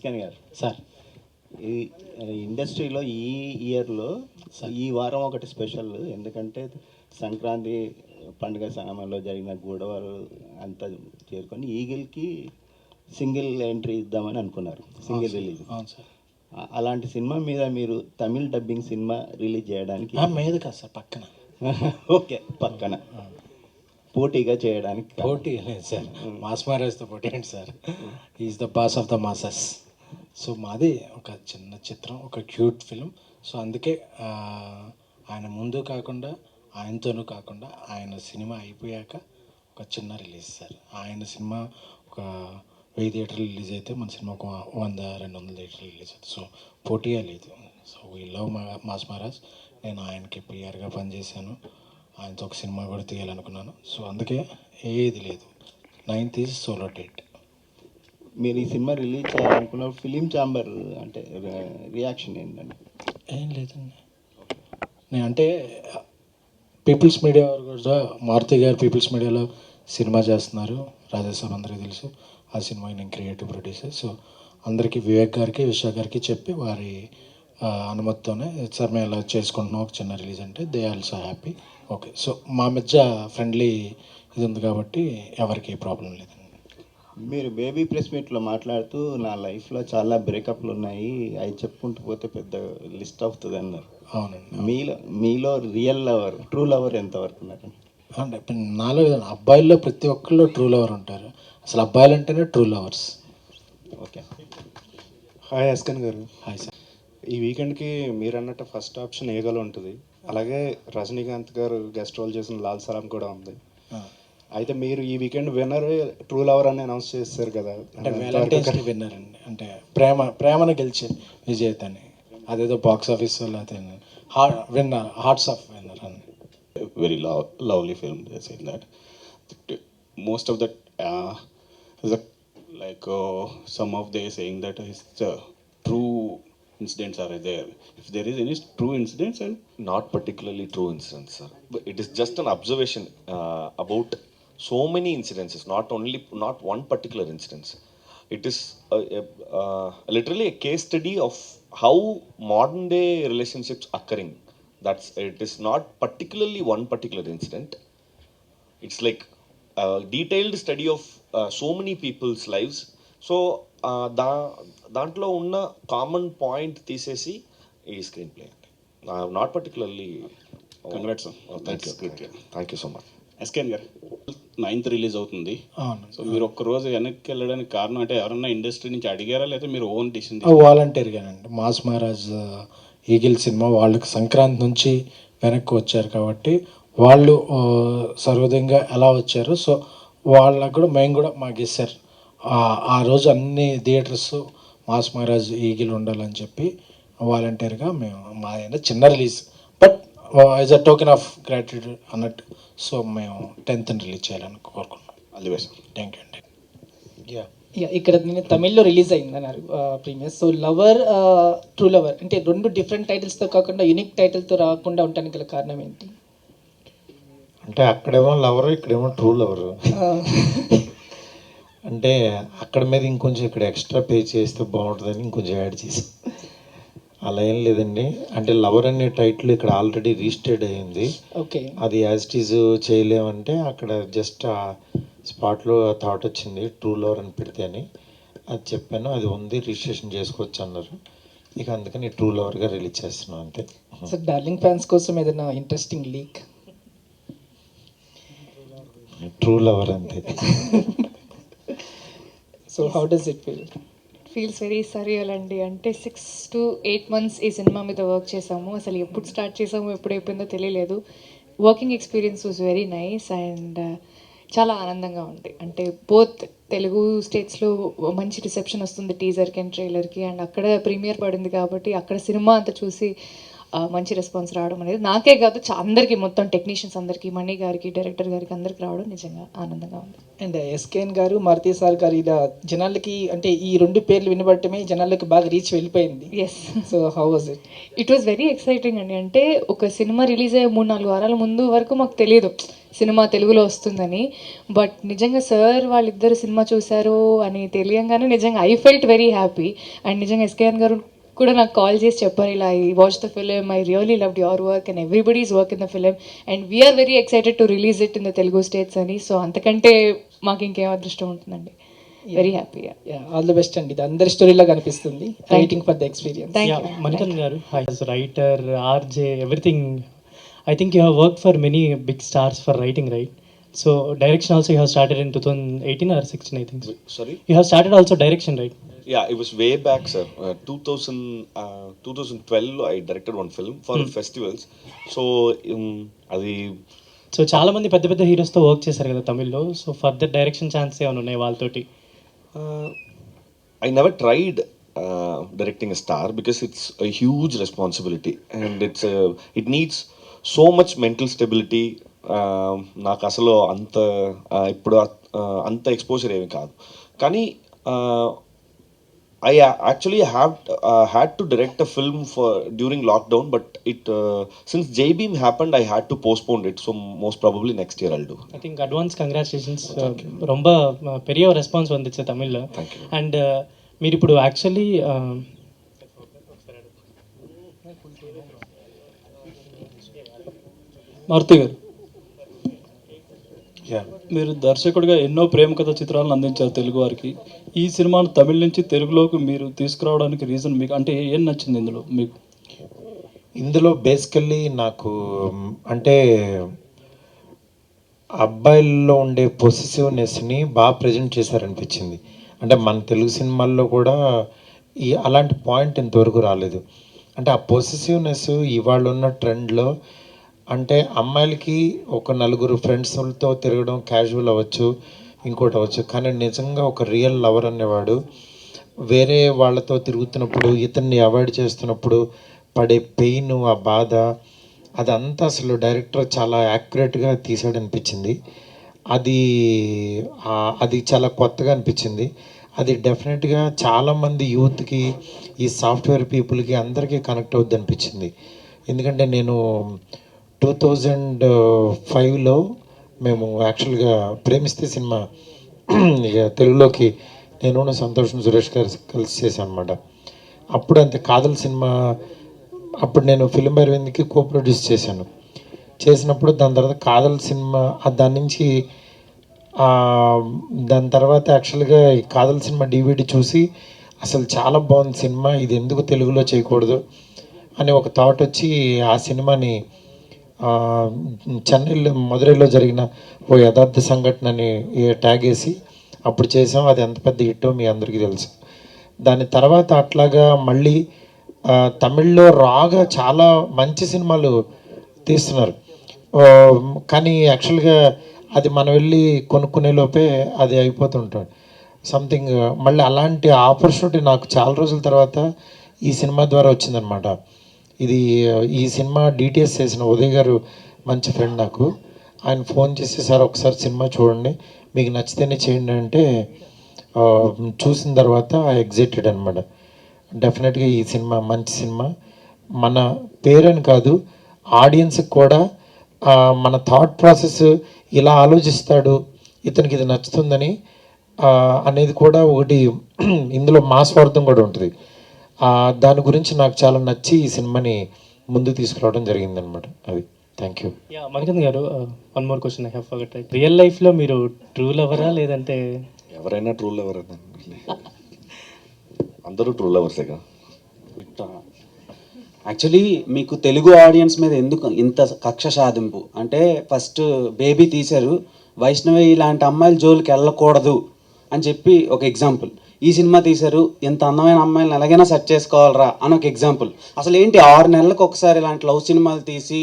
ఎస్కేన్ గారు సార్ ఈ ఇండస్ట్రీలో ఈ ఇయర్లో ఈ వారం ఒకటి స్పెషల్, ఎందుకంటే సంక్రాంతి పండుగ సమయంలో జరిగిన గొడవలు అంతా చేరుకొని ఈగిల్కి సింగిల్ ఎంట్రీ ఇద్దామని అనుకున్నారు, సింగిల్ రిలీజ్. అవును సార్. అలాంటి సినిమా మీద మీరు తమిళ్ డబ్బింగ్ సినిమా రిలీజ్ చేయడానికి మీద కాదు సార్, పక్కన. ఓకే, పక్కన పోటీగా చేయడానికి పోటీ లేదు సార్, మాస్ మహారాజ్తో పోటీ ఏంటి sir? Is the boss of the masses. So మాది ఒక చిన్న చిత్రం, ఒక క్యూట్ ఫిలిం. సో అందుకే ఆయన ముందు కాకుండా, ఆయనతోనూ కాకుండా, ఆయన సినిమా అయిపోయాక ఒక చిన్న రిలీజ్ సార్. ఆయన సినిమా ఒక 1000 థియేటర్లు రిలీజ్ అయితే మన సినిమా ఒక 100-200 థియేటర్లు రిలీజ్ అవుతుంది. సో పోటీయే లేదు. So we love mass Maharaj. నేను ఆయనకి పిఆర్గా పనిచేశాను, ఆయనతో ఒక సినిమా కూడా తీయాలనుకున్నాను. సో అందుకే ఏది లేదు. 9th is solo date. మీరు ఈ సినిమా రిలీజ్ చేయాలనుకున్న ఫిలిం ఛాంబర్ అంటే రియాక్షన్ ఏంటండి? ఏం లేదండి, నేను అంటే పీపుల్స్ మీడియా వారు కూడా, మారుతి గారు పీపుల్స్ మీడియాలో సినిమా చేస్తున్నారు, రాజేశ్వరం అందరికీ తెలుసు. ఆ సినిమాకి నేను క్రియేటివ్ ప్రొడ్యూసర్. సో అందరికీ, వివేక్ గారికి, విశ్వ గారికి చెప్పి వారి అనుమతితోనే సార్ మేము ఇలా చేసుకుంటున్నాం ఒక చిన్న రిలీజ్ అంటే they also happy. Okay, so మా మధ్య ఫ్రెండ్లీ ఇది ఉంది కాబట్టి ఎవరికి ప్రాబ్లం లేదండి. మీరు బేబీ ప్రెస్ మీట్లో మాట్లాడుతూ నా లైఫ్లో చాలా బ్రేకప్లు ఉన్నాయి, అవి చెప్పుకుంటూ పోతే పెద్ద లిస్ట్ అవుతుంది అన్నారు. అవునండి. మీలో రియల్ లవర్, ట్రూ లవర్ ఎంతవరకు ఉన్నారు? అంటే ఇప్పుడు నాలో అబ్బాయిల్లో ప్రతి ఒక్కళ్ళు ట్రూ లవర్ ఉంటారు. అసలు అబ్బాయిలు అంటేనే ట్రూ లవర్స్. ఓకే. హాయ్ ఎస్కన్ గారు. Hi sir. ఈ వీకెండ్కి మీరు అన్నట్టు ఫస్ట్ ఆప్షన్ ఏగలో ఉంటుంది, అలాగే రజనీకాంత్ గారు గెస్ట్ రోల్ చేసిన లాల్ సలాం కూడా ఉంది. అయితే మీరు ఈ వీకెండ్ విన్నర్ ట్రూ లవర్ అని అనౌన్స్ చేస్తారు కదా, అంటే వ్యాలంటైన్స్ డే విన్నర్ అండి. అంటే ప్రేమను గెలిచే విజేతని, అదేదో బాక్స్ ఆఫీస్ లేకపోతే విన్నర్, హార్ట్స్ ఆఫ్ విన్నర్ అని. Very lovely film. They say that most of that is a, like some of they saying that is true incidents are there. If there is any true incidents, and not particularly true incidents, sir. But it is just an observation about so many incidences. Not one particular incident. It is literally a case study of how modern day relationships occurring. It is not particularly one particular incident. It's like a detailed study of so many people's lives. So దాంట్లో ఉన్న common point తీసేసి ఈ screen play అంటే not particularly. congrats sir. Thank you so much. SKN గారు 9th release అవుతుంది. అవును. So మీరు ఒక్క రోజు వెనక్కి వెళ్ళడానికి కారణం అంటే ఎవరన్నా ఇండస్ట్రీ నుంచి అడిగారా, లేదా మీరు ఓన్ డిసిషన్? వాలంటీర్గానండి. మాస్ మహారాజ్ ఈగిల్ సినిమా వాళ్ళకి సంక్రాంతి నుంచి వెనక్కి వచ్చారు కాబట్టి వాళ్ళు సర్వదంగా ఎలా వచ్చారు, సో వాళ్ళకు కూడా మేము కూడా మాకు ఇస్తారు. ఆ రోజు అన్ని థియేటర్స్ మాస్ మహారాజ్ ఈగిల్ ఉండాలని చెప్పి వాలంటీర్గా మేము మా చిన్న release, but as a token of gratitude అన్నట్టు. సో మేము 10th రిలీజ్ చేయాలని కోరుకున్నాం. All the best. Thank you అండి. ఇక్కడ నేను తమిళ్లో రిలీజ్ అయింది అన్నారు premiere. So lover, true lover అంటే రెండు డిఫరెంట్ టైటిల్స్తో కాకుండా యూనిక్ టైటిల్తో రాకుండా ఉండడానికి గల కారణం ఏంటి? అంటే అక్కడేమో లవరు, ఇక్కడేమో ట్రూ లవరు. అంటే అక్కడ మీద ఇంకొంచెం ఇక్కడ ఎక్స్ట్రా పే చేస్తే బాగుంటుందని ఇంకొంచెం యాడ్ చేసి, అలా ఏం లేదండి. అంటే లవర్ అనే టైటిల్ ఇక్కడ ఆల్రెడీ రిజిస్టర్డ్ అయ్యింది. ఓకే, అది యాజ్ ఇట్ ఈజ్ చేయలేమంటే అక్కడ జస్ట్ ఆ స్పాట్లో థాట్ వచ్చింది ట్రూ లవర్ అని పెడితే అని. అది చెప్పాను, అది ఉంది, రిజిస్ట్రేషన్ చేసుకోవచ్చు అన్నారు. ఇక అందుకని ట్రూ లవర్గా రిలీజ్ చేస్తున్నాం అంతే. సో డార్లింగ్ ఫ్యాన్స్ కోసం ఏదైనా ఇంట్రెస్టింగ్ లీక్? ట్రూ లవర్ అంతే. So how does it feel? Feels very surreal అండి. అంటే 6 to 8 months ఈ సినిమా మీద వర్క్ చేసాము. అసలు ఎప్పుడు స్టార్ట్ చేసాము, ఎప్పుడు అయిపోయిందో తెలియలేదు. Working experience was very nice and చాలా ఆనందంగా ఉంది. అంటే బోత్ తెలుగు స్టేట్స్లో మంచి రిసెప్షన్ వస్తుంది టీజర్కి అండ్ ట్రైలర్కి, అండ్ అక్కడ ప్రీమియర్ పడింది కాబట్టి అక్కడ సినిమా అంతా చూసి మంచి రెస్పాన్స్ రావడం అనేది నాకే కాదు అందరికీ, మొత్తం టెక్నీషియన్స్ అందరికీ, మణి గారికి, డైరెక్టర్ గారికి అందరికి రావడం నిజంగా ఆనందంగా ఉంది. అండ్ ఎస్కేఎన్ గారు, మారుతి సార్ గారు ఇలా జనాలకి, అంటే ఈ రెండు పేర్లు వినబడటమే జనాలకి బాగా రీచ్ వెళ్ళిపోయింది. Yes. So how was it? It was very exciting అండి. అంటే ఒక సినిమా రిలీజ్ అయ్యే 3-4 వారాల ముందు వరకు మాకు తెలియదు సినిమా తెలుగులో వస్తుందని. బట్ నిజంగా సార్ వాళ్ళిద్దరు సినిమా చూశారు అని తెలియంగానే నిజంగా I felt very happy. And నిజంగా ఎస్కేఎన్ గారు కూడా నాకు కాల్ చేసి చెప్పారు, ఇలా I watch the film, I really loved your work and everybody's work in the film and we're very excited to release it in the Telugu states అని. So అంతకంటే మాకు ఇంకేం అదృష్టం ఉంటుందండి. Very happy. All the best అండి. ఇది అందరి స్టోరీలా కనిపిస్తుంది. Waiting for the experience. Thank you. Manikandan garu, as writer, RJ, everything. I think you have worked for many big stars for writing, right? So direction also you have started in 2018 or 16, I think. Sorry? You have started also direction, right? Yeah, it was way back, sir. 2012, I directed one film for festivals. So, అది so చాలా మంది పెద్ద పెద్ద హీరోస్తో work చేశారు కదా తమిళ్లో. So further direction chance ఏమైనా ఉన్నాయి వాళ్ళతోటి? I never tried directing a star because it's a huge responsibility and it needs so much mental stability. నాకు అసలు అంత ఇప్పుడు అంత ఎక్స్పోజర్ ఏమి కాదు. కానీ I actually had to direct a film during lockdown, but since J-Beam happened, I had to postpone it. So most probably next year I'll do. I think advance congratulations. ரொம்ப பெரிய ரெஸ்பான்ஸ் வந்துச்சு தமிழில். And మీరు ఇప్పుడు actually Maruti గారు, మీరు దర్శకుడిగా ఎన్నో ప్రేమ కథ చిత్రాలను అందించారు తెలుగు వారికి. ఈ సినిమాను తమిళ నుంచి తెలుగులోకి మీరు తీసుకురావడానికి రీజన్ మీకు అంటే ఏం నచ్చింది ఇందులో మీకు? ఇందులో బేసికల్లీ నాకు అంటే అబ్బాయిల్లో ఉండే పొసెసివ్నెస్ని బాగా ప్రజెంట్ చేశారనిపించింది. అంటే మన తెలుగు సినిమాల్లో కూడా అలాంటి పాయింట్ ఇంతవరకు రాలేదు. అంటే ఆ పొసెసివ్నెస్ ఇవాళ ఉన్న ట్రెండ్లో అంటే అమ్మాయిలకి ఒక నలుగురు ఫ్రెండ్స్తో తిరగడం క్యాజువల్ అవ్వచ్చు, ఇంకోటి అవ్వచ్చు, కానీ నిజంగా ఒక రియల్ లవర్ అనేవాడు వేరే వాళ్ళతో తిరుగుతున్నప్పుడు ఇతన్ని అవాయిడ్ చేస్తున్నప్పుడు పడే పెయిన్, ఆ బాధ, అదంతా అసలు డైరెక్టర్ చాలా యాక్యురేట్గా తీసాడనిపించింది. అది చాలా కొత్తగా అనిపించింది. అది డెఫినెట్గా చాలామంది యూత్కి, ఈ సాఫ్ట్వేర్ పీపుల్కి అందరికీ కనెక్ట్ అవుద్ది అనిపించింది. ఎందుకంటే నేను 2005లో మేము యాక్చువల్గా ప్రేమిస్తే సినిమా ఇక తెలుగులోకి నేను సంతోషం సురేష్ గారు కలిసి చేశాను అనమాట. అప్పుడు అంతే కాదల్ సినిమా అప్పుడు నేను ఫిలిం అరవింద్కి కో ప్రొడ్యూస్ చేసినప్పుడు దాని తర్వాత కాదల్ సినిమా దాని నుంచి దాని తర్వాత యాక్చువల్గా ఈ కాదల్ సినిమా డివిడి చూసి అసలు చాలా బాగుంది సినిమా, ఇది ఎందుకు తెలుగులో చేయకూడదు అని ఒక థాట్ వచ్చి ఆ సినిమాని చెన్నైలో మదురైలో జరిగిన ఓ యథార్థ సంఘటనని ట్యాగ్ వేసి అప్పుడు చేసాం. అది ఎంత పెద్ద హిట్టో మీ అందరికీ తెలుసు. దాని తర్వాత అట్లాగా మళ్ళీ తమిళ్లో రాగా చాలా మంచి సినిమాలు తీస్తున్నారు. కానీ యాక్చువల్గా అది మనం వెళ్ళి కొనుక్కునే లోపే అది అయిపోతుంటాడు సంథింగ్. మళ్ళీ అలాంటి ఆపర్చునిటీ నాకు చాలా రోజుల తర్వాత ఈ సినిమా ద్వారా వచ్చిందనమాట. ఈ సినిమా డీటెయిల్స్ చేసిన ఉదయ్ గారు మంచి ఫ్రెండ్ నాకు. ఆయన ఫోన్ చేసి సార్ ఒకసారి సినిమా చూడండి, మీకు నచ్చితేనే చేయండి అంటే చూసిన తర్వాత ఎగ్జైటెడ్ అనమాట. డెఫినెట్గా ఈ సినిమా మంచి సినిమా. మన పేరని కాదు, ఆడియన్స్కి కూడా మన థాట్ ప్రాసెస్ ఇలా ఆలోచిస్తాడు, ఇతనికి ఇది నచ్చుతుందని అనేది కూడా ఒకటి ఇందులో మా స్వార్థం కూడా ఉంటుంది. దాని గురించి నాకు చాలా నచ్చి ఈ సినిమాని ముందు తీసుకురావడం జరిగిందనమాట. అది థ్యాంక్ యూ. మణికందన్ గారు, one more question I have forgot. Real లైఫ్లో మీరు ట్రూ లవరా లేదంటే? ఎవరైనా ట్రూ లవర్, అందరూ ట్రూ లవర్సే కదా. యాక్చువల్లీ మీకు తెలుగు ఆడియన్స్ మీద ఎందుకు ఇంత కక్ష సాధింపు అంటే, ఫస్ట్ బేబీ తీశారు, వైష్ణవి ఇలాంటి అమ్మాయిల జోలికి వెళ్ళకూడదు అని చెప్పి ఒక ఎగ్జాంపుల్. ఈ సినిమా తీశారు, ఇంత అందమైన అమ్మాయిలను ఎలాగైనా సెట్ చేసుకోవాలరా అని ఒక ఎగ్జాంపుల్. అసలు ఏంటి 6 నెలలకు ఒకసారి ఇలాంటి లవ్ సినిమాలు తీసి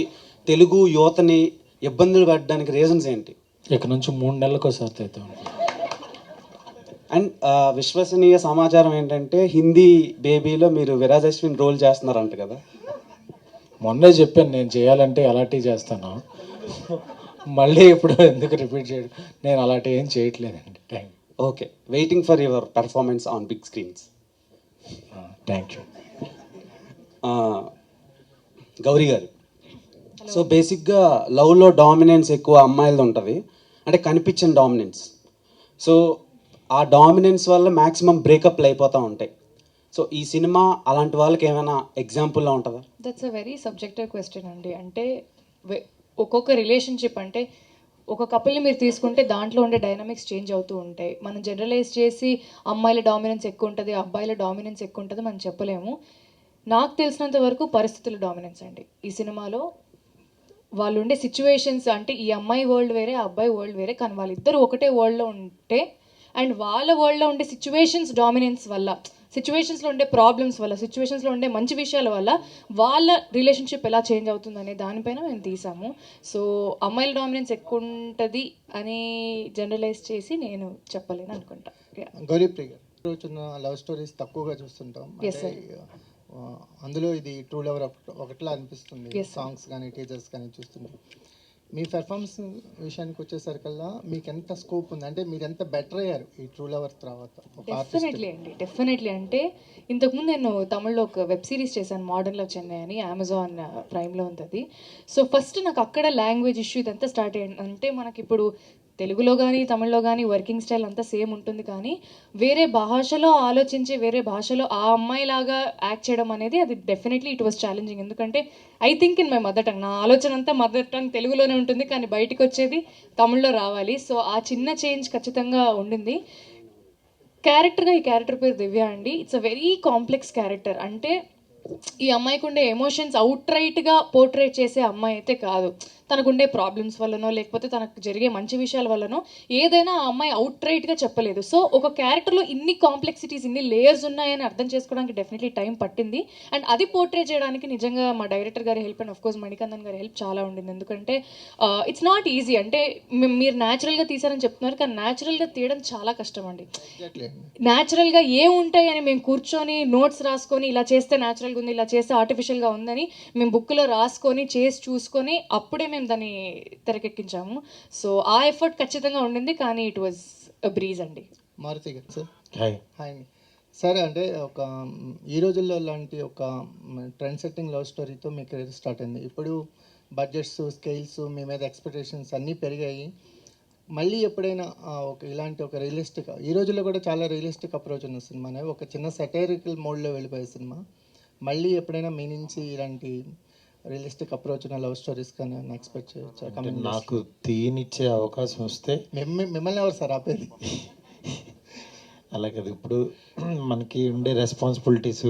తెలుగు యువతని ఇబ్బందులు పెట్టడానికి రీజన్స్ ఏంటి? ఇక్కడ నుంచి 3 నెలలకు ఒకసారి అవుతాం. అండ్ విశ్వసనీయ సమాచారం ఏంటంటే హిందీ బేబీలో మీరు విరాజ్ అశ్విన్ రోల్ చేస్తున్నారంట కదా. మొన్నే చెప్పాను నేను చేయాలంటే అలాంటివి చేస్తాను, మళ్ళీ ఇప్పుడు ఎందుకు రిపీట్ చేయడం, నేను అలాంటివి ఏం చేయట్లేదండి. Thank you. Okay, waiting for your performance on big screens. Thank you. Gowri గారు, సో బేసిక్గా లవ్లో డామినెన్స్ ఎక్కువ అమ్మాయిలది ఉంటుంది, అంటే కనిపించిన డామినెన్స్. సో ఆ డామినెన్స్ వల్ల మ్యాక్సిమం బ్రేకప్లు అయిపోతూ ఉంటాయి. సో ఈ సినిమా అలాంటి వాళ్ళకి ఏమైనా ఎగ్జాంపుల్లా ఉంటుందా? That's a very subjective question అండి. అంటే ఒక్కొక్క రిలేషన్షిప్, అంటే ఒక కపుల్ని మీరు తీసుకుంటే దాంట్లో ఉండే డైనమిక్స్ చేంజ్ అవుతూ ఉంటాయి. మనం జనరలైజ్ చేసి అమ్మాయిల డామినెన్స్ ఎక్కువ ఉంటుంది, అబ్బాయిల డామినెన్స్ ఎక్కువ ఉంటుంది మనం చెప్పలేము. నాకు తెలిసినంత వరకు పరిస్థితుల డామినెన్స్ అండి ఈ సినిమాలో. వాళ్ళు ఉండే సిచ్యువేషన్స్, అంటే ఈ అమ్మాయి వరల్డ్ వేరే, ఆ అబ్బాయి వరల్డ్ వేరే, కానీ వాళ్ళిద్దరూ ఒకటే వరల్డ్లో ఉంటే అండ్ వాళ్ళ వరల్డ్లో ఉండే సిచ్యువేషన్స్ డామినెన్స్ వల్ల, సిచ్యువేషన్స్లో ఉండే ప్రాబ్లమ్స్ వల్ల, సిచ్యువేషన్స్లో ఉండే మంచి విషయాల వల్ల వాళ్ళ రిలేషన్షిప్ ఎలా చేంజ్ అవుతుందనే దానిపైన మేము తీసాము. సో అమ్మాయిల డామినెన్స్ ఎక్కువ ఉంటుంది అని జనరలైజ్ చేసి నేను చెప్పలేను అనుకుంటా. గౌరీప్రియ గారు, రోజున లవ్ స్టోరీస్ తక్కువగా చూస్తుంటాం. Yes, sir. అందులో ఇది ట్రూ లవర్ ఒకటిలా అనిపిస్తుంది. Yes, sir. సాంగ్స్ కానీ టీజర్స్ కానీ చూస్తుంటాం. మీ పెర్ఫార్మెన్స్ విషయానికి వచ్చేసరికల్లా మీకు ఎంత స్కోప్ ఉంది, అంటే మీరు ఎంత బెటర్ అయ్యారు ఈ ట్రూ లవర్ తర్వాత? డెఫినెట్లీ అండి, డెఫినెట్లీ. అంటే ఇంతకుముందు నేను తమిళ్లో ఒక వెబ్ సిరీస్ చేశాను, మోడర్న్ లవ్ చెన్నై అని, అమెజాన్ ప్రైమ్లో ఉంది అది. సో ఫస్ట్ నాకు అక్కడ లాంగ్వేజ్ ఇష్యూ ఇదంతా స్టార్ట్ అయ్యింది. అంటే మనకి ఇప్పుడు తెలుగులో కానీ తమిళ్లో కానీ వర్కింగ్ స్టైల్ అంతా సేమ్ ఉంటుంది, కానీ వేరే భాషలో ఆలోచించి వేరే భాషలో ఆ అమ్మాయిలాగా యాక్ట్ చేయడం అనేది అది డెఫినెట్లీ ఇట్ వాస్ ఛాలెంజింగ్. ఎందుకంటే I think in my mother tongue, నా ఆలోచన అంతా మదర్ టంగ్ తెలుగులోనే ఉంటుంది, కానీ బయటకు వచ్చేది తమిళ్లో రావాలి. సో ఆ చిన్న చేంజ్ ఖచ్చితంగా ఉండింది. క్యారెక్టర్గా ఈ క్యారెక్టర్ పేరు దివ్య అండి. It's a very complex character. అంటే ఈ అమ్మాయికి ఉండే ఎమోషన్స్ అవుట్ రైట్గా పోర్ట్రేట్ చేసే అమ్మాయి అయితే కాదు. తనకుండే ప్రాబ్లమ్స్ వల్లనో లేకపోతే తనకు జరిగే మంచి విషయాల వల్లనో ఏదైనా ఆ అమ్మాయి అవుట్ రైట్గా చెప్పలేదు. సో ఒక క్యారెక్టర్లో ఇన్ని కాంప్లెక్సిటీస్, ఇన్ని లేయర్స్ ఉన్నాయని అర్థం చేసుకోవడానికి డెఫినెట్లీ టైం పట్టింది. అండ్ అది పోర్ట్రేట్ చేయడానికి నిజంగా మా డైరెక్టర్ గారి హెల్ప్ అండ్ ఆఫ్కోర్స్ మణికందన్ గారి హెల్ప్ చాలా ఉండింది. ఎందుకంటే ఇట్స్ నాట్ ఈజీ. అంటే మీరు న్యాచురల్గా తీసారని చెప్తున్నారు, కానీ న్యాచురల్గా తీయడం చాలా కష్టం అండి. న్యాచురల్గా ఉంటాయి అని మేము కూర్చొని నోట్స్ రాసుకొని ఇలా చేస్తే న్యాచురల్గా ఉంది, ఇలా చేస్తే ఆర్టిఫిషియల్గా ఉందని మేము బుక్లో రాసుకొని చేసి చూసుకొని అప్పుడే మేము దాన్ని తెరకెక్కించాము. సో ఆ ఎఫర్ట్ ఖచ్చితంగా ఉండింది, కానీ ఇట్ వాజ్ అ బ్రీజ్ అండి. మారుతి గారు సార్. హాయ్. హాయ్ అండి. సరే, అంటే ఈ రోజుల్లో లాంటి ఒక ట్రెండ్ సెట్టింగ్ లవ్ స్టోరీతో మీ కెరీర్ స్టార్ట్ అయింది. ఇప్పుడు బడ్జెట్స్, స్కేల్స్, మీ మీద ఎక్స్పెక్టేషన్స్ అన్నీ పెరిగాయి. మళ్ళీ ఎప్పుడైనా ఒక ఇలాంటి ఒక రియలిస్టిక్, ఈ రోజుల్లో కూడా చాలా రియలిస్టిక్ అప్రోచ్ ఉన్న సినిమానే, ఒక చిన్న సెటైరికల్ మోడ్లో వెళ్ళిపోయే సినిమా, మళ్ళీ ఎప్పుడైనా మీ నుంచి ఇలాంటి రియలిస్టిక్ అప్రోచ్ ఉన్న లవ్ స్టోరీస్ కానీ ఎక్స్పెక్ట్ చేయొచ్చా? నాకు తీనిచ్చే అవకాశం వస్తే మిమ్మల్ని ఎవరు సార్ ఆపేది? అలాగే ఇప్పుడు మనకి ఉండే రెస్పాన్సిబిలిటీస్,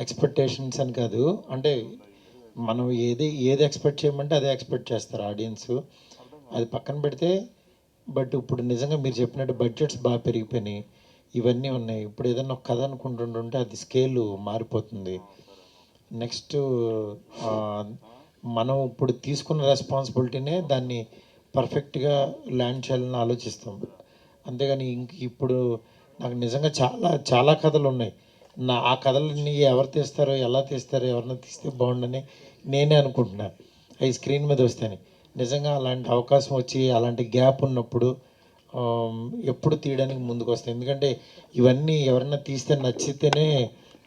ఎక్స్పెక్టేషన్స్ అని కాదు, అంటే మనం ఏది ఎక్స్పెక్ట్ చేయమంటే అదే ఎక్స్పెక్ట్ చేస్తారు ఆడియన్స్. అది పక్కన పెడితే, బట్ ఇప్పుడు నిజంగా మీరు చెప్పినట్టు బడ్జెట్స్ బాగా పెరిగిపోయినాయి, ఇవన్నీ ఉన్నాయి. ఇప్పుడు ఏదైనా ఒక కథ అనుకుంటుంటే అది స్కేల్ మారిపోతుంది. నెక్స్ట్ మనం ఇప్పుడు తీసుకున్న రెస్పాన్సిబిలిటీనే దాన్ని పర్ఫెక్ట్గా ల్యాండ్ చేయాలని ఆలోచిస్తాం. అంతేగాని ఇప్పుడు నాకు నిజంగా చాలా కథలు ఉన్నాయి. ఆ కథలన్నీ ఎవరు తీస్తారో, ఎలా తీస్తారో, ఎవరిని తీస్తే బాగుండని నేనే అనుకుంటున్నా అవి స్క్రీన్ మీద వస్తాయని. నిజంగా అలాంటి అవకాశం వచ్చి అలాంటి గ్యాప్ ఉన్నప్పుడు ఎప్పుడు తీయడానికి ముందుకు వస్తాయి. ఎందుకంటే ఇవన్నీ ఎవరైనా తీస్తే నచ్చితేనే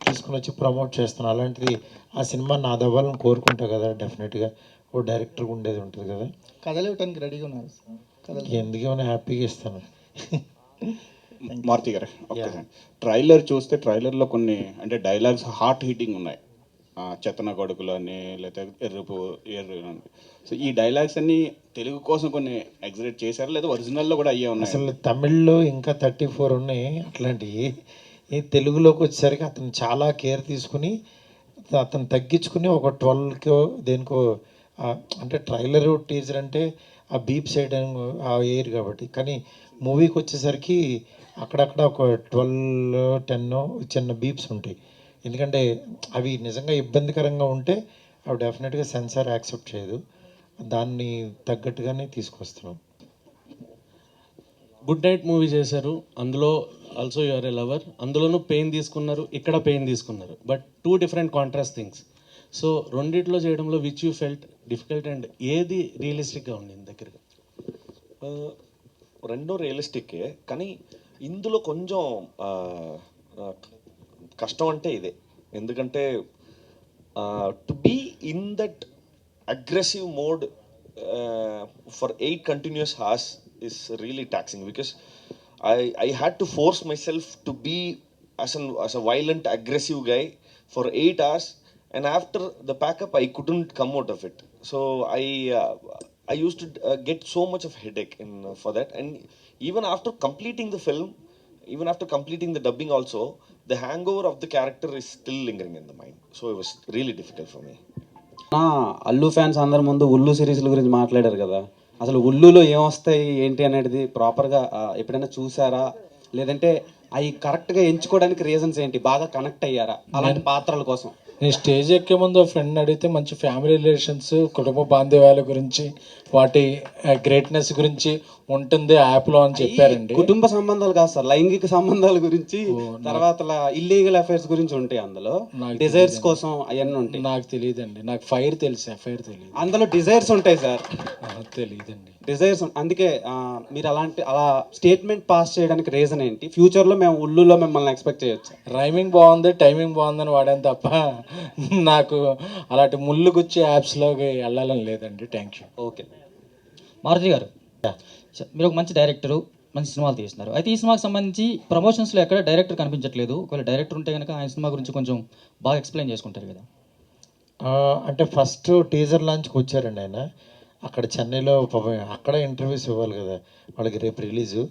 తీసుకుని వచ్చి ప్రమోట్ చేస్తాను. అలాంటిది ఆ సినిమా నాది అవ్వాలని కోరుకుంటా కదా, డెఫినెట్గా ఓ డైరెక్టర్గా ఉండేది ఉంటుంది కదా. కథలు ఇవ్వడానికి రెడీగా ఉన్నారు ఎందుకేమైనా హ్యాపీగా ఇస్తాను. మారుతి గారు, ఓకే. ట్రైలర్ చూస్తే ట్రైలర్లో కొన్ని అంటే డైలాగ్స్ హార్ట్ హీటింగ్ ఉన్నాయి. చెత్తన కొడుకులు అని, లేకపోతే ఎర్రు అని. సో ఈ డైలాగ్స్ అన్ని తెలుగు కోసం కొన్ని ఎగ్జిక్యూట్ చేశారు, లేదా ఒరిజినల్లో కూడా అయ్యే ఉన్నాయి? అసలు తమిళ్లో ఇంకా 34 ఉన్నాయి అట్లాంటివి. ఈ తెలుగులోకి వచ్చేసరికి అతను చాలా కేర్ తీసుకుని అతను తగ్గించుకుని ఒక 12కో దేనికో, అంటే ట్రైలరు టీజర్ అంటే ఆ బీప్ సైడ్ ఆ ఎయిర్ కాబట్టి, కానీ మూవీకి వచ్చేసరికి అక్కడక్కడ ఒక 12-10 చిన్న బీప్స్ ఉంటాయి. ఎందుకంటే అవి నిజంగా ఇబ్బందికరంగా ఉంటే అవి డెఫినెట్గా సెన్సార్ యాక్సెప్ట్ చేయదు. దాన్ని తగ్గట్టుగానే తీసుకొస్తున్నాం. గుడ్ నైట్ మూవీ చేశారు, అందులో also you are a lover, అందులోనూ పెయిన్ తీసుకున్నారు, ఇక్కడ పెయిన్ తీసుకున్నారు, but 2 different contrast things. So రెండిట్లో చేయడంలో which you felt difficult and ఏది రియలిస్టిక్గా ఉంది దగ్గరగా? రెండో రియలిస్టిక్కే, కానీ ఇందులో కొంచెం కష్టం అంటే ఇదే. ఎందుకంటే to be in that aggressive mode for 8 continuous hours is really taxing, because I had to force myself to be as a violent, aggressive guy for 8 hours, and after the pack-up, I couldn't come out of it. So I used to get so much of headache for that, and even after completing the film, even after completing the dubbing also, the hangover of the character is still lingering in the mind. So it was really difficult for me. Allu fans అందరి ముందు ఉల్లు సిరీస్ల గురించి మాట్లాడారు కదా, అసలు ఉల్లులో ఏమొస్తాయి ఏంటి అనేది ప్రాపర్గా ఎప్పుడైనా చూసారా, లేదంటే అవి కరెక్ట్గా ఎంచుకోవడానికి రీజన్స్ ఏంటి, బాగా కనెక్ట్ అయ్యారా అలాంటి పాత్రల కోసం? నేను స్టేజ్ ఎక్కే ముందు ఫ్రెండ్ అడిగితే మంచి ఫ్యామిలీ రిలేషన్స్, కుటుంబ బాంధవ్యాల గురించి, వాటి గ్రేట్నెస్ గురించి ఉంటుంది యాప్లో అని చెప్పారండి. కుటుంబ సంబంధాలు కాదు సార్, లైంగిక సంబంధాల గురించి, తర్వాత ఇల్లీగల్ అఫైర్స్ గురించి ఉంటాయి అందులో, డిజైర్స్ కోసం అవన్నీ ఉంటాయి. నాకు తెలియదండి, నాకు ఫైర్ తెలుసు, ఎఫ్ఐఆర్ తెలియదు. అందులో డిజైర్స్ ఉంటాయి సార్. తెలియదండి డిజైర్స్. అందుకే మీరు అలా స్టేట్మెంట్ పాస్ చేయడానికి రీజన్ ఏంటి? ఫ్యూచర్లో మేము ఉల్లులో మిమ్మల్ని ఎక్స్పెక్ట్ చేయొచ్చు. రైమింగ్ బాగుంది, టైమింగ్ బాగుందని వాడాను తప్ప నాకు అలాంటి ముళ్ళు గుచ్చి యాప్స్లోకి వెళ్ళాలని లేదండి. Thank you. ఓకే. మారుతి గారు, మీరు ఒక మంచి డైరెక్టరు, మంచి సినిమాలు తీస్తున్నారు. అయితే ఈ సినిమాకి సంబంధించి ప్రమోషన్స్లో ఎక్కడ డైరెక్టర్ కనిపించట్లేదు. ఒకవేళ డైరెక్టర్ ఉంటే కనుక ఆయన సినిమా గురించి కొంచెం బాగా ఎక్స్ప్లెయిన్ చేసుకుంటారు కదా. అంటే ఫస్ట్ టీజర్ లాంచ్కి వచ్చారండి ఆయన అక్కడ చెన్నైలో. అక్కడ ఇంటర్వ్యూస్ ఇవ్వాలి కదా వాళ్ళకి, రేపు రిలీజు.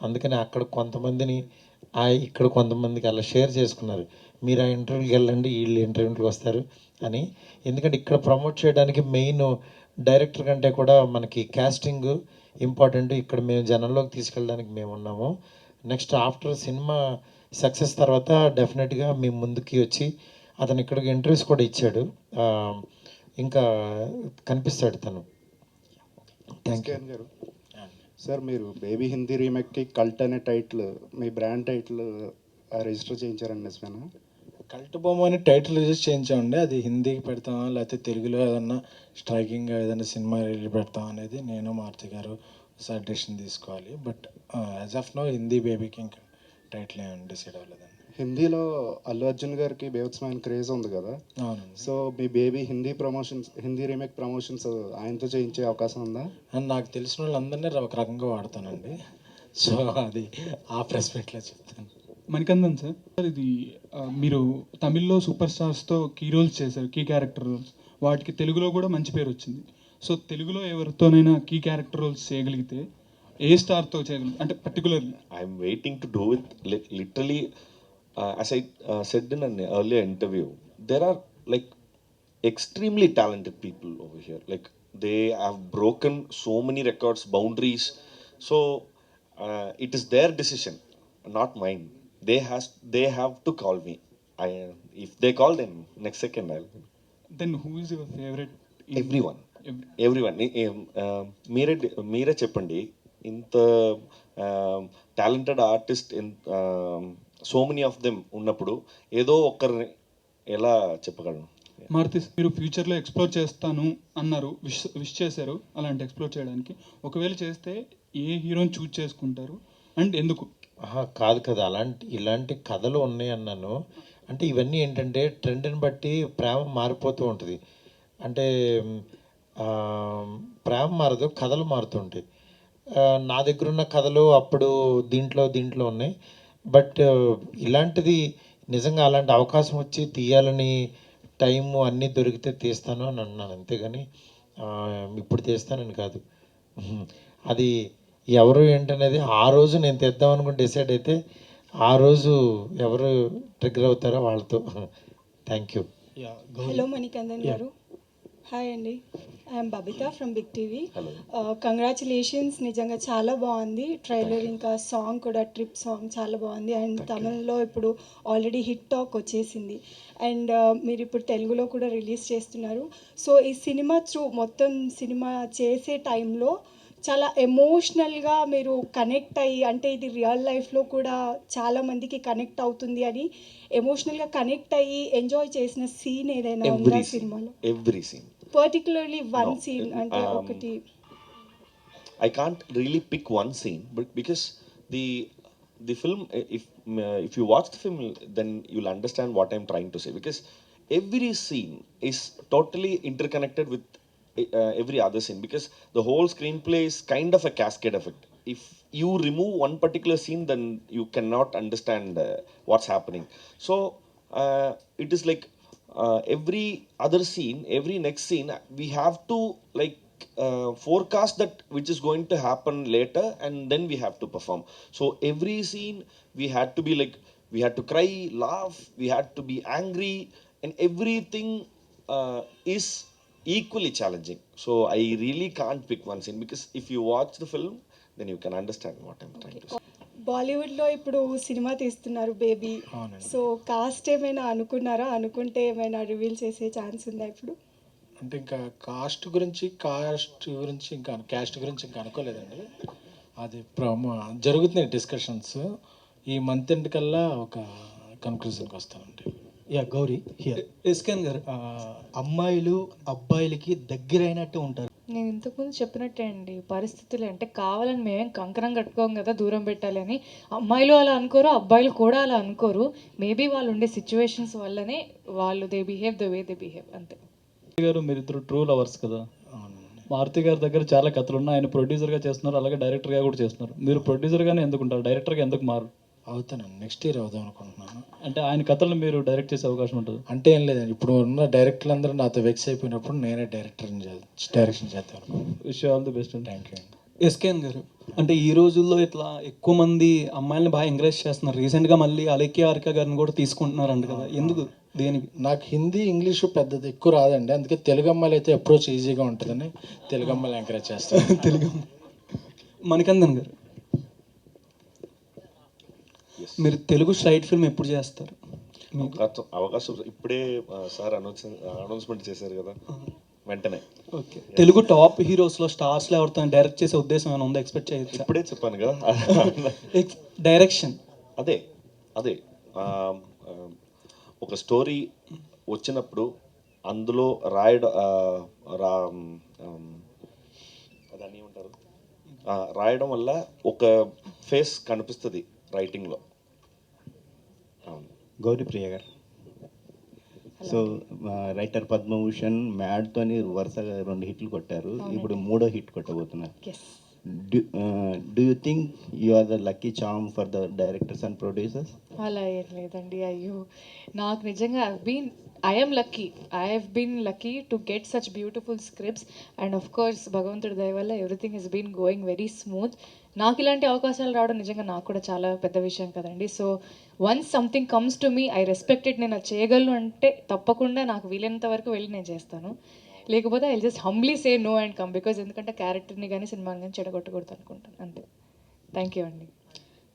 అందుకని అక్కడ కొంతమందిని ఇక్కడ కొంతమందికి అలా షేర్ చేసుకున్నారు, మీరు ఆ ఇంటర్వ్యూకి వెళ్ళండి, వీళ్ళు ఇంటర్వ్యూకి వస్తారు అని. ఎందుకంటే ఇక్కడ ప్రమోట్ చేయడానికి మెయిన్ డైరెక్టర్ కంటే కూడా మనకి కాస్టింగ్ ఇంపార్టెంట్. ఇక్కడ మేము జనంలోకి తీసుకెళ్ళడానికి మేము ఉన్నాము. నెక్స్ట్ ఆఫ్టర్ సినిమా సక్సెస్ తర్వాత డెఫినెట్గా మేము ముందుకి వచ్చి, అతను ఇక్కడికి ఇంటర్వ్యూస్ కూడా ఇచ్చాడు, ఇంకా కనిపిస్తాడు తను. థ్యాంక్ యూ గారు. సార్, మీరు బేబీ హిందీ రీమేక్కి కల్ట్ అనే టైటిల్, మీ బ్రాండ్ టైటిల్ రిజిస్టర్ చేయించారండి, నిజమేనా? కల్ట్ బొమ్మ అని టైటిల్ రిజిస్టర్ చేయించామండి. అది హిందీకి పెడతామా లేకపోతే తెలుగులో ఏదన్నా స్ట్రైకింగ్గా ఏదైనా సినిమా రిలీజ్ పెడతాం అనేది నేను మారుతి గారు సార్ డెసిషన్ తీసుకోవాలి. But as of now Hindi బేబీకి ఇంకా టైటిల్ ఏమైనా డిసైడ్ అవ్వలేదండి. హిందీలో అల్లు అర్జున్ గారికి బేవత్సమైన క్రేజ్ ఉంది కదా. అవునండి. సో మీ బేబీ హిందీ రీమేక్ ప్రమోషన్స్ ఆయనతో చేయించే అవకాశం ఉందా? అండ్ నాకు తెలిసిన వాళ్ళందరినీ ఒక రకంగా వాడతానండి. సో అది ఆ ప్రెస్ మీట్లో చెప్తాను. మణికందన్ సార్, ఇది మీరు తమిళ్లో సూపర్ స్టార్స్తో కీ రోల్స్ చేశారు, కీ క్యారెక్టర్ రోల్స్. వాటికి తెలుగులో కూడా మంచి పేరు వచ్చింది. సో తెలుగులో ఎవరితోనైనా కీ క్యారెక్టర్ రోల్స్ చేయగలిగితే ఏ స్టార్తో చేయగలుగుతారు అంటే particularly? I'm waiting to do with literally, as I said in an earlier interview, there are like extremely talented people over here. Like they have broken so many records, boundaries. So it is their decision, not mine. They have to call me. If they call, then next second I'll. Then who is your favorite? Everyone. మీరే చెప్పండి, ఇంత talented artist, so many of them ఉన్నప్పుడు ఏదో ఒక్కరిని ఎలా చెప్పగలను? మారుతి, మీరు ఫ్యూచర్లో ఎక్స్ప్లోర్ చేస్తాను అన్నారు, విష్ చేశారు అలాంటి ఎక్స్ప్లోర్ చేయడానికి. ఒకవేళ చేస్తే ఏ హీరోని చూజ్ చేసుకుంటారు అండ్ ఎందుకు? కాదు కదా, ఇలాంటి కథలు ఉన్నాయి అన్నాను. అంటే ఇవన్నీ ఏంటంటే ట్రెండ్ని బట్టి ప్రేమ మారిపోతూ ఉంటుంది. అంటే ప్రేమ మారదు, కథలు మారుతుంటాయి. నా దగ్గర ఉన్న కథలు అప్పుడు దీంట్లో ఉన్నాయి. బట్ ఇలాంటిది నిజంగా అలాంటి అవకాశం వచ్చి తీయాలని టైము అన్నీ దొరికితే తీస్తాను అని అన్నాను, అంతేగాని ఇప్పుడు తీస్తానని కాదు. అది ఎవరు ఏంటనేది ఆ రోజు నేను తెద్దాం అనుకుని డిసైడ్ అయితే ఆ రోజు ఎవరు ట్రిగ్గర్ అవుతారో వాళ్ళతో. Thank you. హలో మణికందన్ గారు. హాయ్ అండి, I'm Babitha from big TV. Congratulations, నిజంగా చాలా బాగుంది ట్రైలర్, ఇంకా సాంగ్ కూడా, ట్రిప్ సాంగ్ చాలా బాగుంది. అండ్ తమిళ్లో ఇప్పుడు ఆల్రెడీ హిట్ టాక్ వచ్చేసింది. అండ్ మీరు ఇప్పుడు తెలుగులో కూడా రిలీజ్ చేస్తున్నారు. సో ఈ సినిమా మొత్తం సినిమా చేసే టైంలో చాలా ఎమోషనల్గా మీరు కనెక్ట్ అయ్యి, అంటే ఇది రియల్ లైఫ్లో కూడా చాలామందికి కనెక్ట్ అవుతుంది అని ఎమోషనల్గా కనెక్ట్ అయ్యి ఎంజాయ్ చేసిన సీన్ ఏదైనా ఉందా సినిమాలో? Every scene. Particularly one scene అంటే ఒకటి. I can't really pick one scene, but because the film, if you watch the film, then you'll understand what I'm trying to say. Because every scene is totally interconnected with every other scene, because the whole screenplay is kind of a cascade effect. If you remove one particular scene, then you cannot understand what's happening. So it is like every other scene, every next scene, we have to like forecast that which is going to happen later, and then we have to perform. So every scene we had to be like, we had to cry, laugh, we had to be angry, and everything is equally challenging. So I really can't pick one scene, because if you watch the film, then you can understand what I'm trying to say. బాలీవుడ్లో ఇప్పుడు cinema తీస్తున్నారు baby. So cost ఏమైనా అనుకున్నారా? అనుకుంటే ఏమైనా reveal చేసే chance ఉందా ఇప్పుడు? అంటే ఇంకా క్యాస్ట్ గురించి ఇంకా అనుకోలేదండి. అది జరుగుతున్నాయి డిస్కషన్స్. ఈ మంత్ ఎండ్ కల్లా ఒక కన్క్లూజన్కి వస్తానండి. Yeah Gauri here. ఎస్కెన్ గారు, అమ్మాయిలు అబ్బాయిలకి దగ్గరైనట్టు ఉంటారు. నేను ఇంతకుముందు చెప్పినట్టే అండి, పరిస్థితులు అంటే కావాలని మేమేం కంకణం కట్టుకోం కదా దూరం పెట్టాలి అని. అమ్మాయిలు అలా అనుకోరు, అబ్బాయిలు కూడా అలా అనుకోరు. మేబీ వాళ్ళు ఉండే సిచ్యువేషన్స్ వల్లనే వాళ్ళు they behave the way they behave, అంతే. గారు మీరిద్దరు ట్రూ లవర్స్ కదా. మారుతి గారి దగ్గర చాలా కథలు ఉన్నాయి. ఆయన ప్రొడ్యూసర్గా చేస్తున్నారు, అలాగే డైరెక్టర్గా కూడా చేస్తున్నారు. మీరు ప్రొడ్యూసర్గానే ఎందుకుంటారు, డైరెక్టర్గా ఎందుకు మారు? అవుతానండి, నెక్స్ట్ ఇయర్ అవుదాం అనుకుంటున్నాను. అంటే ఆయన కథలను మీరు డైరెక్ట్ చేసే అవకాశం ఉంటుంది? అంటే ఏం లేదండి, ఇప్పుడు ఉన్న డైరెక్టర్లు అందరూ నాతో వెక్స్ అయిపోయినప్పుడు నేనే డైరెక్షన్ చేస్తాను. విష్ ఆల్ ది బెస్ట్ అండి. థ్యాంక్ యూ అండి. ఎస్కేన్ గారు, అంటే ఈ రోజుల్లో ఇట్లా ఎక్కువ మంది అమ్మాయిలను బాగా ఎంకరేజ్ చేస్తున్నారు. రీసెంట్గా మళ్ళీ అలేఖ్య హారిక గారిని కూడా తీసుకుంటున్నారంట కదా, ఎందుకు, దేనికి? నాకు హిందీ ఇంగ్లీషు పెద్దది ఎక్కువ రాదండి, అందుకే తెలుగు అమ్మాయిలు అయితే అప్రోచ్ ఈజీగా ఉంటుందని తెలుగు అమ్మాయిలు ఎంకరేజ్ చేస్తాను. తెలుగు మణికందన్ గారు, మీరు తెలుగు స్ట్రైట్ ఫిల్మ్ ఎప్పుడు చేస్తారు? అవకాశం ఇప్పుడే సార్ అనౌన్స్మెంట్ చేశారు కదా, వెంటనే. ఓకే, తెలుగు టాప్ హీరోస్లో స్టార్స్లో ఎవరితో డైరెక్ట్ చేసే ఉద్దేశం ఏమైనా ఉందా? ఎక్స్పెక్ట్ చేయొచ్చు? ఇప్పుడే చెప్పాను కదా డైరెక్షన్. అదే ఒక స్టోరీ వచ్చినప్పుడు అందులో దాన్ని ఏమంటారు, రాయడం వల్ల ఒక ఫేస్ కనిపిస్తుంది రైటింగ్లో. గౌరీప్రియ గారు, సో రైటర్ పద్మభూషణ్ మ్యాడ్తోని వరుసగా 2 హిట్లు కొట్టారు, ఇప్పుడు 3వ హిట్ కొట్టబోతున్నారు. Do you think you are the lucky charm for the directors and producers? అలా ఏం లేదండి. అయ్యో, నాకు నిజంగా I have been lucky to get such beautiful scripts, and of course భగవంతుడి దయ వల్ల everything has been going very smooth. నాకు ఇలాంటి అవకాశాలు రావడం నిజంగా నాకు కూడా చాలా పెద్ద విషయం కదండి. So once something comes to me, I respect it. నేను అది చేయగలను అంటే తప్పకుండా నాకు వీలైనంత వరకు వెళ్ళి నేను చేస్తాను. లేకపోతే I just humbly say no and come, because ఎందుకంటే క్యారెక్టర్ని కానీ సినిమాని కానీ చెడగొట్టకూడదు అనుకుంటాను, అంతే. థ్యాంక్ యూ అండి.